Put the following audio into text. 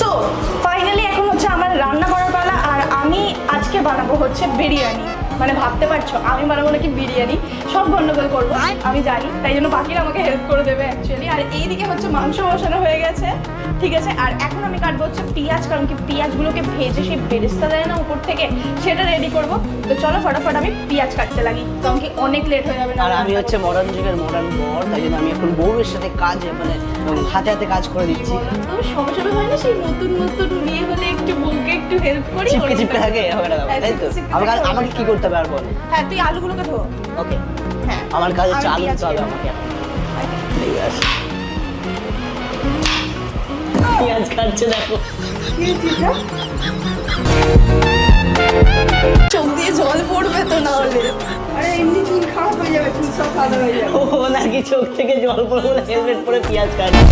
So finally এখন হচ্ছে আমার রান্না করার পালা, আর আমি আজকে বানাবো হচ্ছে বিরিয়ানি। মানে ভাবতে পারছো আমি বানাবো নাকি বিরিয়ানি, সব গন্ডগোল করবো আমি জানি, তাই জন্য বাকিরা আমাকে হেল্প করে দেবে অ্যাকচুয়ালি। আর এইদিকে হচ্ছে মাংস বসানো হয়ে গেছে, ঠিক আছে। আর এখন আমি কাটবো হচ্ছে পেঁয়াজ, কারণ কি পেঁয়াজগুলোকে ভেজে সেই বেরেস্তা দেয় না উপর থেকে, সেটা রেডি করবো। তো চলো ফটাফট আমি পেঁয়াজ কাটতে লাগি, কারণ কি অনেক লেট হয়ে যাবে না। আর আমি হচ্ছে মডার্ন যুগের মডার্ন বর, তাই জন্য আমি এখন বউয়ের সাথে কাজ মানে হাতে হাতে কাজ করে দিচ্ছি। তো সবসময় হয় না সেই নতুন নতুন বিয়ে হলে একটু বউকে একটু হেল্প করি, চিপকে চিপকে থাকে হবে না, তাই তো? আমাকে কি করতে হবে আর বল? হ্যাঁ তুই আলুগুলোকে ধো। ওকে, হ্যাঁ আমার কাজ হচ্ছে আমি আলু পেঁয়াজ দিতে হবে কেটে আমাকে। ঠিক আছে, পেঁয়াজ কাটছে দেখো। চোখ দিয়ে জল পড়বে তো, না হলে আরে এমনি চুল খারাপ হয়ে যাবে, চুল সব সাদা হয়ে যাবে। ও নাকি চোখ থেকে জল পড়ে বলে হেলমেট পরে পেঁয়াজ কাটছে।